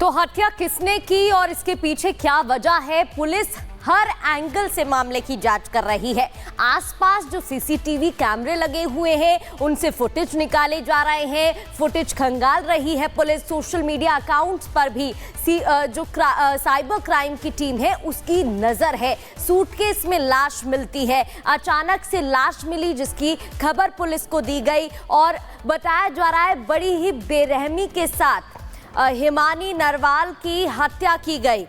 तो हत्या किसने की और इसके पीछे क्या वजह है, पुलिस हर एंगल से मामले की जांच कर रही है। आसपास जो सीसीटीवी कैमरे लगे हुए हैं उनसे फुटेज निकाले जा रहे हैं, फुटेज खंगाल रही है पुलिस। सोशल मीडिया अकाउंट्स पर भी जो साइबर क्राइम की टीम है उसकी नजर है। सूटकेस में लाश मिलती है, अचानक से लाश मिली जिसकी खबर पुलिस को दी गई और बताया जा रहा है बड़ी ही बेरहमी के साथ हिमानी नरवाल की हत्या की गई।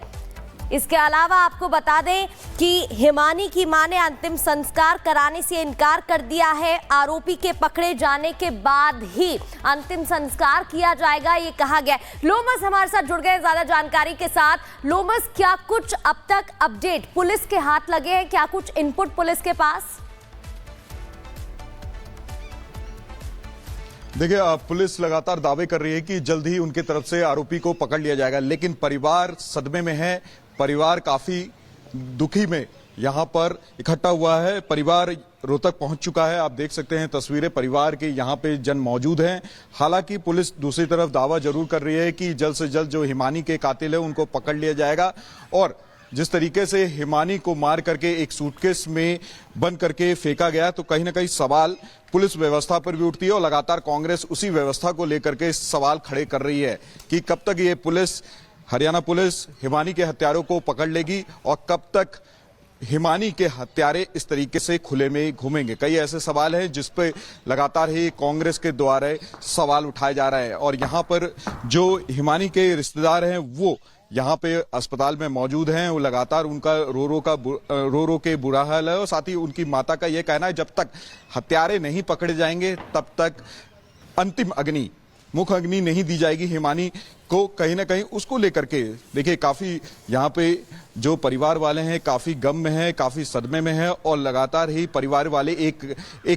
इसके अलावा आपको बता दें कि हिमानी की मां ने अंतिम संस्कार कराने से इनकार कर दिया है। आरोपी के पकड़े जाने के बाद ही अंतिम संस्कार किया जाएगा, ये कहा गया। लोमस हमारे साथ जुड़ गए ज्यादा जानकारी के साथ। लोमस, क्या कुछ अब तक अपडेट पुलिस के हाथ लगे हैं, क्या कुछ इनपुट पुलिस के पास? देखिए, पुलिस लगातार दावे कर रही है कि जल्द ही उनके तरफ से आरोपी को पकड़ लिया जाएगा, लेकिन परिवार सदमे में है। परिवार काफी दुखी में यहां पर इकट्ठा हुआ है। परिवार रोहतक पहुंच चुका है। आप देख सकते हैं तस्वीरें, परिवार के यहां पे जन मौजूद हैं। हालांकि पुलिस दूसरी तरफ दावा जरूर कर रही है कि जल्द से जल्द जो हिमानी के कातिल है उनको पकड़ लिया जाएगा। और जिस तरीके से हिमानी को मार करके एक सूटकेस में बंद करके फेंका गया, तो कहीं ना कहीं सवाल पुलिस व्यवस्था पर भी उठती है और लगातार कांग्रेस उसी व्यवस्था को लेकर के सवाल खड़े कर रही है कि कब तक ये पुलिस, हरियाणा पुलिस हिमानी के हत्यारों को पकड़ लेगी और कब तक हिमानी के हत्यारे इस तरीके से खुले में घूमेंगे। कई ऐसे सवाल हैं जिस पे लगातार ही कांग्रेस के द्वारा सवाल उठाए जा रहे हैं। और यहाँ पर जो हिमानी के रिश्तेदार हैं वो यहाँ पे अस्पताल में मौजूद हैं। वो लगातार उनका रो रो के बुरा हाल है और साथ ही उनकी माता का ये कहना है जब तक हत्यारे नहीं पकड़े जाएंगे तब तक अंतिम अग्नि, मुख अग्नि नहीं दी जाएगी हिमानी को। कहीं ना कहीं उसको लेकर के देखिए काफी यहाँ पे जो परिवार वाले हैं काफी गम में हैं, काफी सदमे में हैं और लगातार ही परिवार वाले एक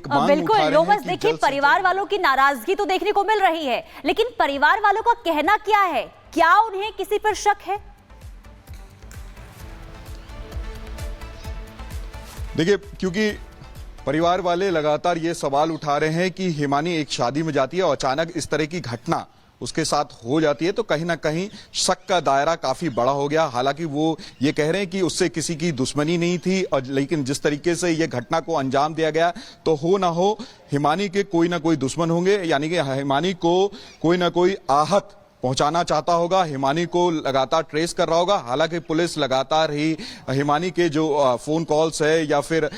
मांग उठा रहे हैं कि देखिए, परिवार वालों की नाराजगी तो देखने को मिल रही है, लेकिन परिवार वालों का कहना क्या है? क्या उन्हें किसी पर शक है? देखिए, क्योंकि परिवार वाले लगातार ये सवाल उठा रहे हैं कि हिमानी एक शादी में जाती है और अचानक इस तरह की घटना उसके साथ हो जाती है, तो कहीं ना कहीं शक का दायरा काफी बड़ा हो गया। हालांकि वो ये कह रहे हैं कि उससे किसी की दुश्मनी नहीं थी, और लेकिन जिस तरीके से ये घटना को अंजाम दिया गया, तो हो ना हो हिमानी के कोई ना कोई दुश्मन होंगे, यानी कि हिमानी को कोई ना कोई आहत पहुंचाना चाहता होगा, हिमानी को लगातार ट्रेस कर रहा होगा। हालांकि पुलिस लगातार ही हिमानी के जो फोन कॉल्स है या फिर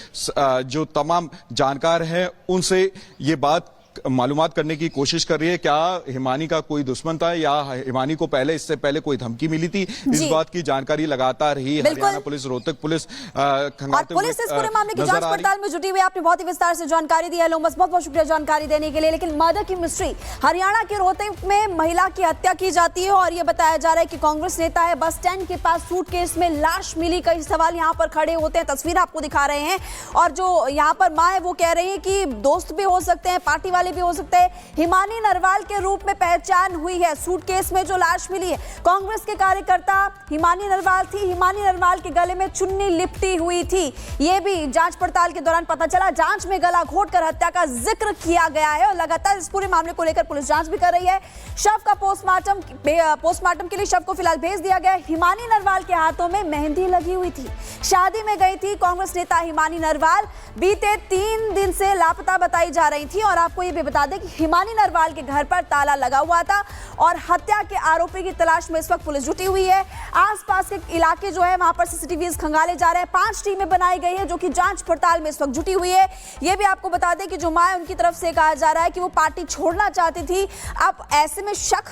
जो तमाम जानकार हैं उनसे ये बात मालूमात करने की कोशिश कर रही है। क्या हिमानी का कोई दुश्मन था या हिमानी को इससे पहले कोई धमकी मिली थी? इस बात की जानकारी लगातार ही हरियाणा पुलिस, रोहतक पुलिस खंगालते हुए पुलिस इस पूरे मामले की जांच पड़ताल में जुटी हुई है। आपने बहुत ही विस्तार से जानकारी दी है लोमस, बहुत बहुत शुक्रिया जानकारी देने के लिए। लेकिन मर्डर की मिस्ट्री, हरियाणा के रोहतक में महिला की हत्या की जाती है और ये बताया जा रहा है कि कांग्रेस नेता है, बस स्टैंड के पास सूटकेस में लाश मिली। कई सवाल यहाँ पर खड़े होते हैं, तस्वीर आपको दिखा रहे हैं। और जो यहाँ पर माँ है वो कह रही है कि दोस्त भी हो सकते हैं, पार्टी वाले भी हो सकते हैं। हिमानी नरवाल के रूप में पहचान हुई है। सूटकेस में जो लाश मिली है, कांग्रेस के कार्यकर्ता हिमानी नरवाल थी। हिमानी नरवाल के गले में चुन्नी लिपटी हुई थी, यह भी जांच पड़ताल के दौरान पता चला। जांच में गला घोटकर हत्या का जिक्र किया गया है और लगातार इस पूरे मामले को लेकर पुलिस जांच भी कर रही है। शव का पोस्टमार्टम के लिए शव को फिलहाल भेज दिया गया। हिमानी नरवाल के हाथों में मेहंदी लगी हुई थी, शादी में गई थी। कांग्रेस नेता हिमानी नरवाल बीते 3 दिन से लापता बताई जा रही थी। और आपको ये भी बता दें कि हिमानी नरवाल के घर पर ताला लगा हुआ था और हत्या के आरोपी की तलाश में इस वक्त पुलिस जुटी हुई है। आसपास के इलाके जो है वहां पर सीसीटीवी खंगाले जा रहे हैं। 5 टीमें बनाई गई है जो कि जांच पड़ताल में इस वक्त जुटी हुई है। यह भी आपको बता दें कि जो मां है उनकी तरफ से कहा जा रहा है कि वो पार्टी छोड़ना चाहती थी। अब ऐसे में शक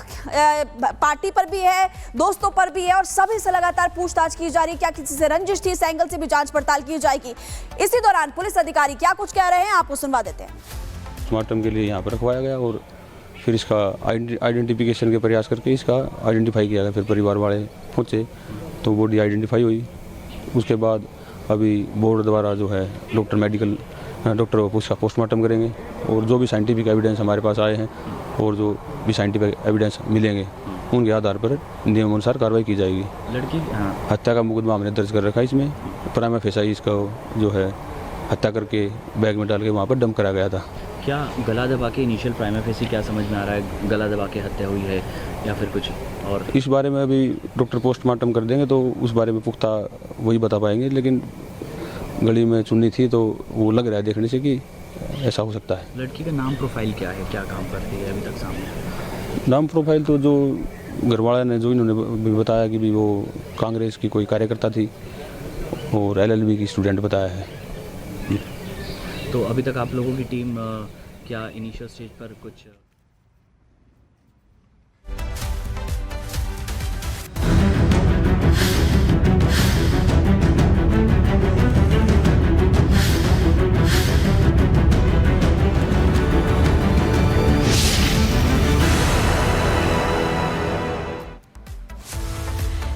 पार्टी पर भी है, दोस्तों पर भी है और सभी से लगातार पूछताछ की जा रही है। क्या किसी से रंजिश थी, इस एंगल से भी जांच पड़ताल की जाएगी। इसी दौरान पुलिस अधिकारी क्या कुछ कह रहे हैं आपको सुनवा देते हैं। पोस्टमार्टम के लिए यहाँ पर रखवाया गया और फिर इसका आइडेंटिफिकेशन के प्रयास करके इसका आइडेंटिफाई किया गया। फिर परिवार वाले पहुँचे तो बॉडी आइडेंटिफाई हुई। उसके बाद अभी बोर्ड द्वारा जो है डॉक्टर उसका पोस्टमार्टम करेंगे और जो भी साइंटिफिक एविडेंस हमारे पास आए हैं और जो भी साइंटिफिक एविडेंस मिलेंगे उनके आधार पर नियम अनुसार कार्रवाई की जाएगी। लड़की हत्या का मुकदमा हमने दर्ज कर रखा है। इसमें प्राइमा फेसाई इसका जो है हत्या करके बैग में डाल के वहाँ पर डंप करा गया था। क्या गला दबा के इनिशियल प्राइमा फेसी क्या समझ में आ रहा है? गला दबा के हत्या हुई है या फिर कुछ? और इस बारे में अभी डॉक्टर पोस्टमार्टम कर देंगे तो उस बारे में पुख्ता वही बता पाएंगे, लेकिन गली में चुन्नी थी तो वो लग रहा है देखने से कि ऐसा हो सकता है। लड़की का नाम प्रोफाइल क्या है, क्या काम करती है, अभी तक सामने? नाम प्रोफाइल तो जो घरवाला ने जो इन्होंने भी बताया कि भी वो कांग्रेस की कोई कार्यकर्ता थी और LLB की स्टूडेंट बताया है। तो अभी तक आप लोगों की टीम क्या इनिशियल स्टेज पर कुछ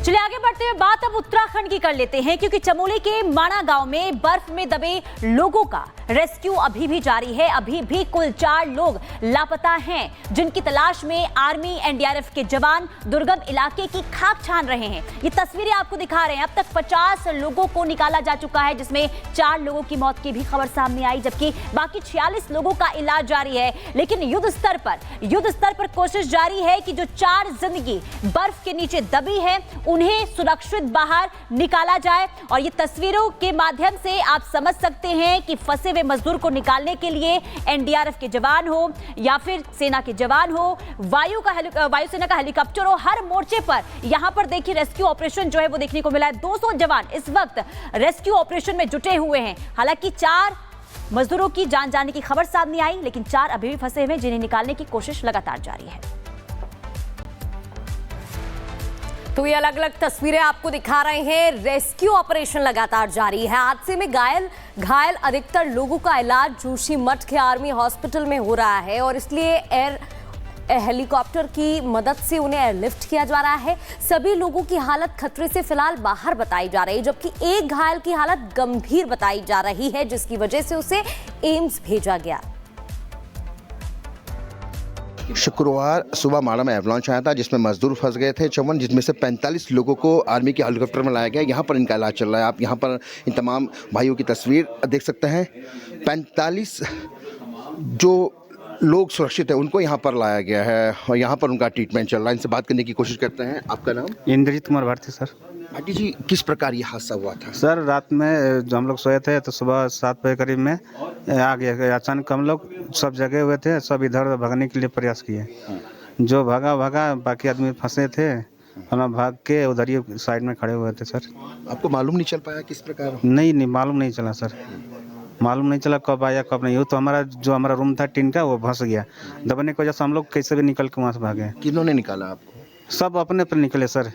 चलिए आगे बढ़ते हुए बात अब उत्तराखंड की कर लेते हैं, क्योंकि चमोली के माणा गांव में बर्फ में दबे लोगों का रेस्क्यू अभी भी जारी है। अभी भी कुल 4 लोग लापता हैं, जिनकी तलाश में आर्मी NDRF के जवान दुर्गम इलाके की खाक छान रहे हैं। ये तस्वीरें आपको दिखा रहे हैं। अब तक 50 लोगों को निकाला जा चुका है, जिसमें 4 लोगों की मौत की भी खबर सामने आई, जबकि बाकी 46 लोगों का इलाज जारी है। लेकिन युद्ध स्तर पर कोशिश जारी है कि जो 4 जिंदगी बर्फ के नीचे दबी है उन्हें सुरक्षित बाहर निकाला जाए। और ये तस्वीरों के माध्यम से आप समझ सकते हैं कि फंसे हुए मजदूर को निकालने के लिए NDRF के जवान हो या फिर सेना के जवान हो, वायुसेना का हेलीकॉप्टर हो, हर मोर्चे पर यहां पर देखिए रेस्क्यू ऑपरेशन जो है वो देखने को मिला है। 200 जवान इस वक्त रेस्क्यू ऑपरेशन में जुटे हुए हैं। हालांकि 4 मजदूरों की जान जाने की खबर सामने आई, लेकिन 4 अभी भी फंसे हुए, जिन्हें निकालने की कोशिश लगातार जारी है। तो ये अलग अलग तस्वीरें आपको दिखा रहे हैं। रेस्क्यू ऑपरेशन लगातार जारी है। हादसे में घायल अधिकतर लोगों का इलाज जोशीमठ के आर्मी हॉस्पिटल में हो रहा है और इसलिए हेलीकॉप्टर की मदद से उन्हें एयरलिफ्ट किया जा रहा है। सभी लोगों की हालत खतरे से फिलहाल बाहर बताई जा रही है, जबकि एक घायल की हालत गंभीर बताई जा रही है, जिसकी वजह से उसे एम्स भेजा गया। शुक्रवार सुबह माणा में एवलांच आया था, जिसमें मजदूर फंस गए थे 54, जिसमें से 45 लोगों को आर्मी के हेलीकॉप्टर में लाया गया। यहाँ पर इनका इलाज चल रहा है। आप यहाँ पर इन तमाम भाइयों की तस्वीर देख सकते हैं। 45 जो लोग सुरक्षित हैं उनको यहाँ पर लाया गया है और यहाँ पर उनका ट्रीटमेंट चल रहा है। इनसे बात करने की कोशिश करते हैं। आपका नाम? इंद्रजीत कुमार भारती सर। भाटी जी, किस प्रकार ये हादसा हुआ था? सर रात में जो हम लोग सोए थे तो सुबह 7 बजे करीब में आ गया। अचानक हम लोग सब जगह हुए थे, सब इधर भागने के लिए प्रयास किए। जो भागा बाकी आदमी फंसे थे, हम भाग के उधर ही साइड में खड़े हुए थे। सर आपको मालूम नहीं चल पाया किस प्रकार? नहीं मालूम नहीं चला सर, मालूम नहीं चला कब आया कब नहीं। तो हमारा रूम था टीन का, वो फंस गया। दबने की वजह से हम लोग कैसे भी निकल के वहाँ से भागे। किन्होंने निकाला आपको? सब अपने पर निकले सर,